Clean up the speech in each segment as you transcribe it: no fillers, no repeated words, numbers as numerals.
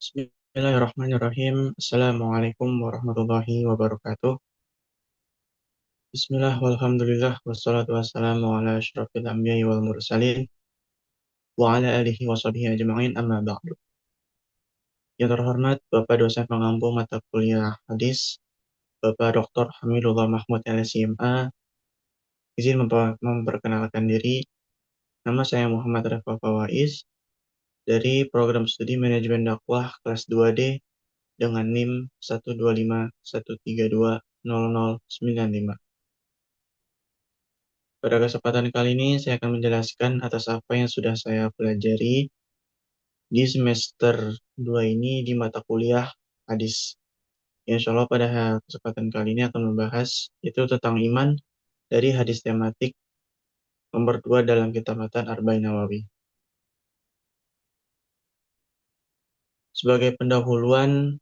Bismillahirrahmanirrahim. Assalamualaikum warahmatullahi wabarakatuh. Bismillah walhamdulillah wassalatu wassalamu ala asyrafil anbiya'i wal mursalin wa ala alihi wa sahbihi ajma'in amma ba'du. Yang terhormat Bapak dosen pengampu mata kuliah hadis, Bapak Dr. Hamidullah Mahmud LSIMA, izin memperkenalkan diri. Nama saya Muhammad Rafa Fawaiz dari program studi manajemen dakwah kelas 2D dengan NIM 12513200095. Pada kesempatan kali ini saya akan menjelaskan atas apa yang sudah saya pelajari di semester 2 ini di mata kuliah hadis. Insya Allah pada kesempatan kali ini akan membahas itu tentang iman dari hadis tematik nomor 2 dalam kitab matan Arba'in Nawawi. Sebagai pendahuluan,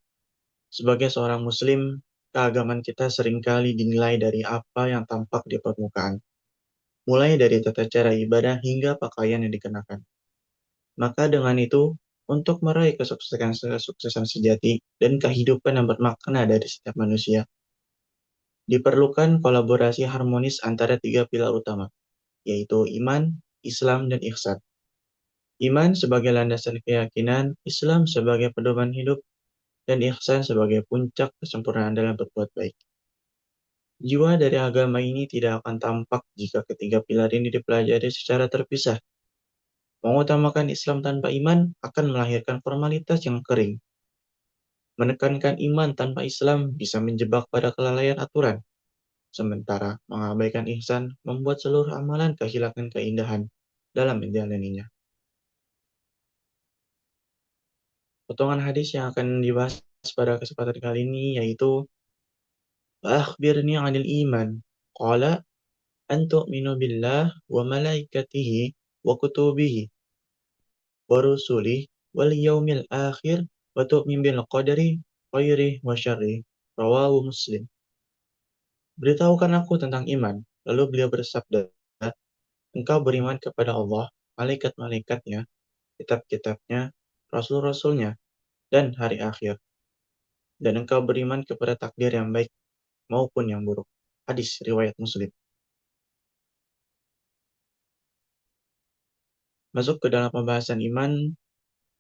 sebagai seorang muslim, keagamaan kita seringkali dinilai dari apa yang tampak di permukaan. Mulai dari tata cara ibadah hingga pakaian yang dikenakan. Maka dengan itu, untuk meraih kesuksesan sejati dan kehidupan yang bermakna dari setiap manusia, diperlukan kolaborasi harmonis antara tiga pilar utama, yaitu iman, Islam, dan ihsan. Iman sebagai landasan keyakinan, Islam sebagai pedoman hidup, dan ihsan sebagai puncak kesempurnaan dalam berbuat baik. Jiwa dari agama ini tidak akan tampak jika ketiga pilar ini dipelajari secara terpisah. Mengutamakan Islam tanpa iman akan melahirkan formalitas yang kering. Menekankan iman tanpa Islam bisa menjebak pada kelalaian aturan, sementara mengabaikan ihsan membuat seluruh amalan kehilangan keindahan dalam menjalaninya. Potongan hadis yang akan dibahas pada kesempatan kali ini yaitu Akhbirni 'anil iman. Qala an tu'minu billah wa malaikatihi wa kutubihi wa rusulihi wal yaumil akhir wa tu'min bil qadari khairihi wa syarrihi. Rawahu Muslim. Beritahukan aku tentang iman. Lalu beliau bersabda, engkau beriman kepada Allah, malaikat-malaikatnya, kitab-kitabnya, rasul-rasulnya, dan hari akhir. Dan engkau beriman kepada takdir yang baik maupun yang buruk. Hadis riwayat Muslim. Masuk ke dalam pembahasan iman.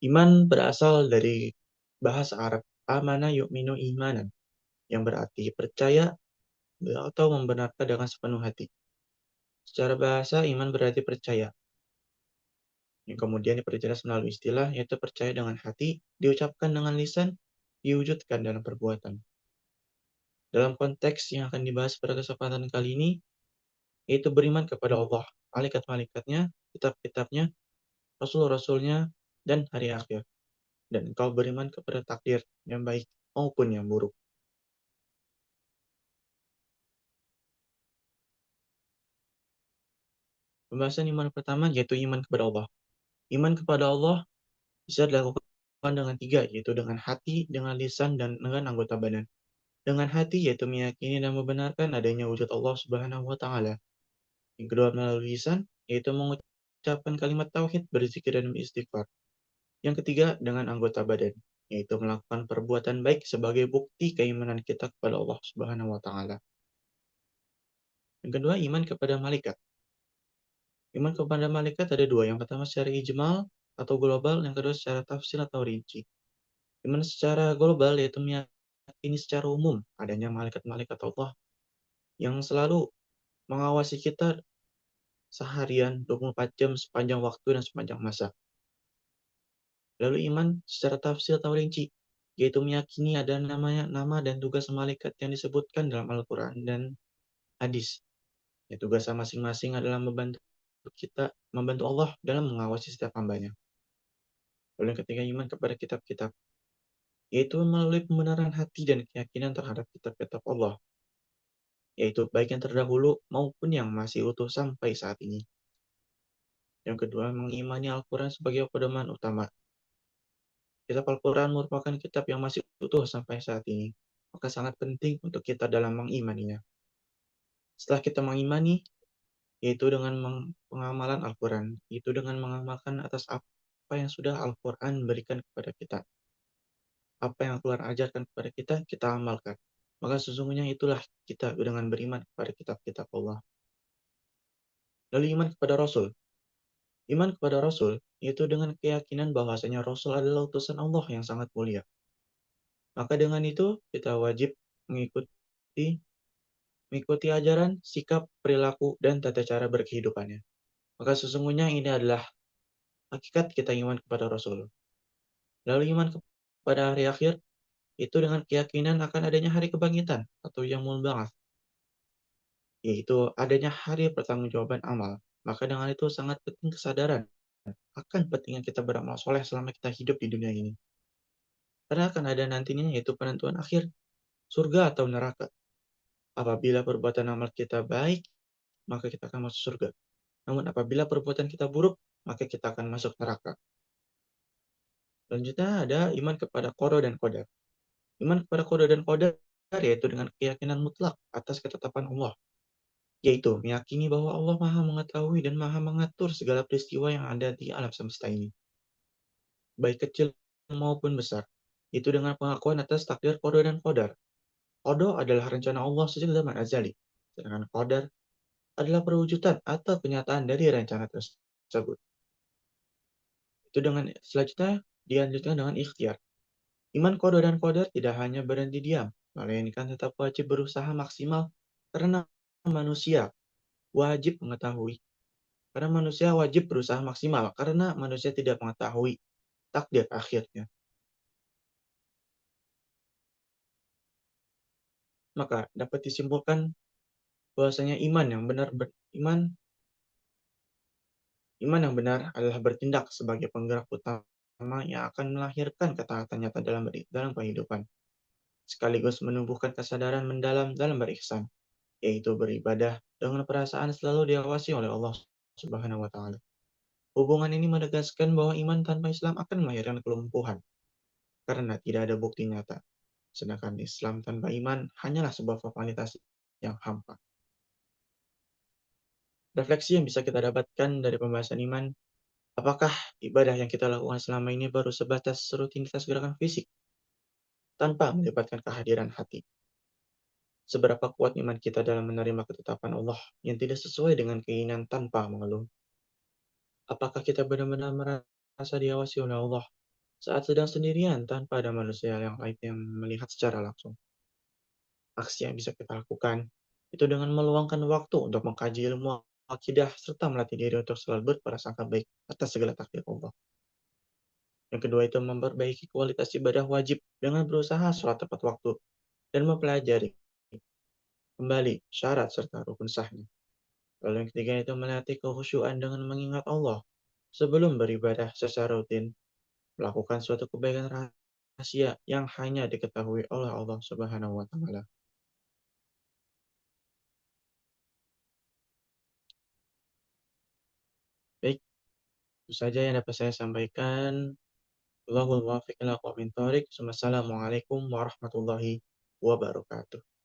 Iman berasal dari bahasa Arab amana yu'minu imanan, yang berarti percaya atau membenarkan dengan sepenuh hati. Secara bahasa, iman berarti percaya, yang kemudian diperjelas melalui istilah, yaitu percaya dengan hati, diucapkan dengan lisan, diwujudkan dalam perbuatan. Dalam konteks yang akan dibahas pada kesempatan kali ini, yaitu beriman kepada Allah, malaikat-malaikatnya, kitab-kitabnya, rasul-rasulnya, dan hari akhir. Dan engkau beriman kepada takdir yang baik maupun yang buruk. Pembahasan iman pertama yaitu iman kepada Allah. Iman kepada Allah bisa dilakukan dengan tiga, yaitu dengan hati, dengan lisan, dan dengan anggota badan. Dengan hati yaitu meyakini dan membenarkan adanya wujud Allah Subhanahu wa taala. Yang kedua melalui lisan yaitu mengucapkan kalimat tauhid, berzikir dan beristighfar. Yang ketiga dengan anggota badan yaitu melakukan perbuatan baik sebagai bukti keimanan kita kepada Allah Subhanahu wa taala. Yang kedua iman kepada malaikat. Iman kepada malaikat ada dua. Yang pertama secara ijmal atau global, yang kedua secara tafsir atau rinci. Iman secara global yaitu meyakini secara umum adanya malaikat-malaikat Allah yang selalu mengawasi kita seharian 24 jam sepanjang waktu dan sepanjang masa. Lalu iman secara tafsir atau rinci, yaitu meyakini ada namanya nama dan tugas malaikat yang disebutkan dalam Al-Quran dan hadis. Ya, tugas masing-masing adalah membantu Allah dalam mengawasi setiap hambanya. Lalu yang ketiga iman kepada kitab-kitab, yaitu melalui pembenaran hati dan keyakinan terhadap kitab-kitab Allah, yaitu baik yang terdahulu maupun yang masih utuh sampai saat ini. Yang kedua, mengimani Al-Quran sebagai pedoman utama. Kitab Al-Quran merupakan kitab yang masih utuh sampai saat ini, maka sangat penting untuk kita dalam mengimaninya. Setelah kita mengimani, yaitu dengan pengamalan Al-Quran, yaitu dengan mengamalkan atas apa yang sudah Al-Quran berikan kepada kita. apa yang Al-Quran ajarkan kepada kita, kita amalkan. Maka sesungguhnya itulah kita dengan beriman kepada kitab-kitab Allah. Lalu iman kepada Rasul. Iman kepada Rasul yaitu dengan keyakinan bahwasanya Rasul adalah utusan Allah yang sangat mulia. Maka dengan itu kita wajib mengikuti mengikuti ajaran, sikap, perilaku, dan tata cara berkehidupannya. Maka sesungguhnya ini adalah hakikat kita iman kepada Rasul. Lalu iman kepada hari akhir itu dengan keyakinan akan adanya hari kebangkitan atau yaumul ba'ats, yaitu adanya hari pertanggungjawaban amal. Maka dengan itu sangat penting kesadaran akan pentingnya kita beramal soleh selama kita hidup di dunia ini. Karena akan ada nantinya yaitu penentuan akhir, surga atau neraka. Apabila perbuatan amal kita baik, maka kita akan masuk surga. Namun apabila perbuatan kita buruk, maka kita akan masuk neraka. Selanjutnya ada iman kepada qada dan qadar. Iman kepada qada dan qadar yaitu dengan keyakinan mutlak atas ketetapan Allah, yaitu meyakini bahwa Allah Maha mengetahui dan Maha mengatur segala peristiwa yang ada di alam semesta ini, baik kecil maupun besar. Itu dengan pengakuan atas takdir qada dan qadar. Qada adalah rencana Allah sejak zaman azali, sedangkan qadar adalah perwujudan atau kenyataan dari rencana tersebut. Itu dengan selanjutnya dilanjutkan dengan ikhtiar. Iman qada dan qadar tidak hanya berhenti diam, melainkan tetap wajib berusaha maksimal karena manusia wajib mengetahui. Karena manusia wajib berusaha maksimal karena manusia tidak mengetahui takdir akhirnya. Maka dapat disimpulkan bahwasanya iman yang benar adalah bertindak sebagai penggerak utama yang akan melahirkan ketaatan nyata dalam kehidupan, sekaligus menumbuhkan kesadaran mendalam dalam berihsan, yaitu beribadah dengan perasaan selalu diawasi oleh Allah Subhanahu wa taala. Hubungan ini menegaskan bahwa iman tanpa Islam akan melahirkan kelumpuhan karena tidak ada bukti nyata. Sedangkan Islam tanpa iman hanyalah sebuah formalitas yang hampa. Refleksi yang bisa kita dapatkan dari pembahasan iman, apakah ibadah yang kita lakukan selama ini baru sebatas rutinitas gerakan fisik tanpa melibatkan kehadiran hati? Seberapa kuat iman kita dalam menerima ketetapan Allah yang tidak sesuai dengan keinginan tanpa mengeluh? Apakah kita benar-benar merasa diawasi oleh Allah saat sedang sendirian tanpa ada manusia yang lain yang melihat secara langsung? Aksi yang bisa kita lakukan itu dengan meluangkan waktu untuk mengkaji ilmu akidah serta melatih diri untuk selalu berprasangka baik atas segala takdir Allah. Yang kedua itu memperbaiki kualitas ibadah wajib dengan berusaha sholat tepat waktu dan mempelajari kembali syarat serta rukun sahnya. Lalu yang ketiga itu melatih kehusyuan dengan mengingat Allah sebelum beribadah secara rutin, melakukan suatu kebaikan rahasia yang hanya diketahui oleh Allah Subhanahu wa taala. Baik, itu saja yang dapat saya sampaikan. Wallahul muwaffiq ila aqwamit thoriq. Wassalamualaikum warahmatullahi wabarakatuh.